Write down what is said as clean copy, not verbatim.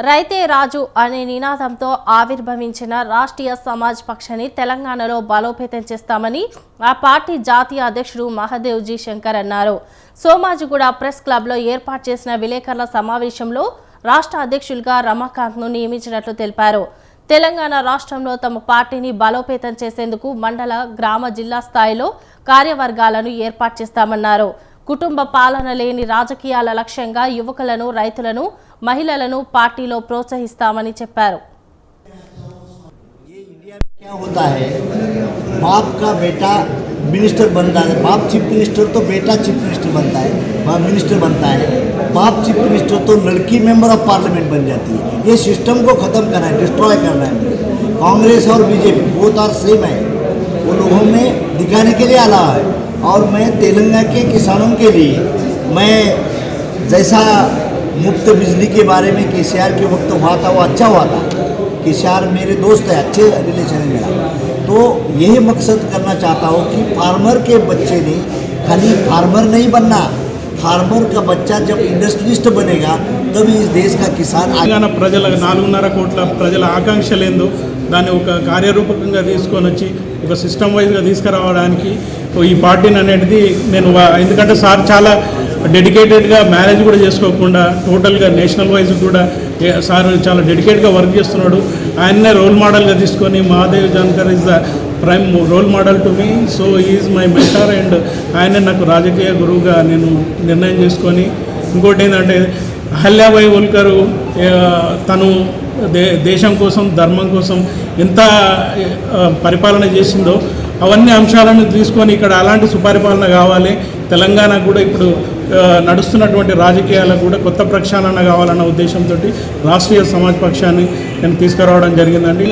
రైతే రాజు అనే నినాదంతో ఆవిర్భవించిన రాష్ట్రీయ సమాజ్ పక్షాన్ని తెలంగాణలో బలోపేతం చేస్తామని ఆ పార్టీ జాతీయ అధ్యక్షుడు మహదేవ్ జీ శంకర్ అన్నారు. సోమాజిగూడ ప్రెస్ క్లబ్లో ఏర్పాటు చేసిన విలేకరుల సమావేశంలో రాష్ట్ర అధ్యక్షులుగా రమాకాంత్ను నియమించినట్లు తెలిపారు. తెలంగాణ రాష్ట్రంలో తమ పార్టీని బలోపేతం చేసేందుకు మండల, గ్రామ, జిల్లా స్థాయిలో కార్యవర్గాలను ఏర్పాటు చేస్తామన్నారు. కుటుంబ పాలన లేని రాజకీయాల లక్ష్యంగా యువకులను, రైతులను, महिलाలను पार्टी प्रोत्साहिस्तामनि చెప్పారు. ये इंडिया में क्या होता है, बाप का बेटा मिनिस्टर बनता है, बाप चीफ मिनिस्टर तो बेटा चीफ मिनिस्टर बनता है, बाप मिनिस्टर बनता है, बाप चीफ मिनिस्टर तो लड़की मेंबर ऑफ पार्लियामेंट बन जाती है. ये सिस्टम को ख़त्म करना है, डिस्ट्रॉय करना है. कांग्रेस और बीजेपी बोथ आर सेम है, वो लोगों में दिखाने के लिए आला है. और मैं तेलंगाना के किसानों के लिए मैं जैसा मुफ्त बिजली के बारे में केसीआर के वक्त हुआ था वो अच्छा हुआ था. केसीआर मेरे दोस्त है, अच्छे रिलेशन है मेरा. तो यही मकसद करना चाहता हूँ कि फार्मर के बच्चे ने खाली फार्मर नहीं बनना, फार्मर का बच्चा जब इंडस्ट्रियलिस्ट बनेगा तभी इस देश का किसान. ప్రజల 4.5 కోట్ల ప్రజల ఆకాంక్షలేందో దాన్ని ఒక కార్యరూపకంగా తీసుకొని వచ్చి ఒక సిస్టమ్ వైజ్గా తీసుకురావడానికి ఈ పార్టీని అనేది నేను, ఎందుకంటే సార్ చాలా డెడికేటెడ్గా మ్యారేజ్ కూడా చేసుకోకుండా టోటల్గా నేషనల్ వైజ్ కూడా సార్ చాలా డెడికేట్గా వర్క్ చేస్తున్నాడు. ఆయన్నే రోల్ మోడల్గా తీసుకొని Mahadev Jankar is the prime role model to me. So is my mentor and ఆయనే నాకు రాజకీయ గురువుగా నేను నిర్ణయం చేసుకొని, ఇంకోటి ఏంటంటే అహల్యాబాయి హోల్కర్ తను దేశం కోసం, ధర్మం కోసం ఎంత పరిపాలన చేసిందో అవన్నీ అంశాలను తీసుకొని ఇక్కడ అలాంటి సుపరిపాలన కావాలి. తెలంగాణ కూడా ఇప్పుడు నడుస్తున్నటువంటి రాజకీయాలకు కూడా కొత్త ప్రక్షాళన కావాలన్న ఉద్దేశంతో రాష్ట్రీయ సమాజ్ పక్షాన్ని నేను తీసుకురావడం జరిగిందండి.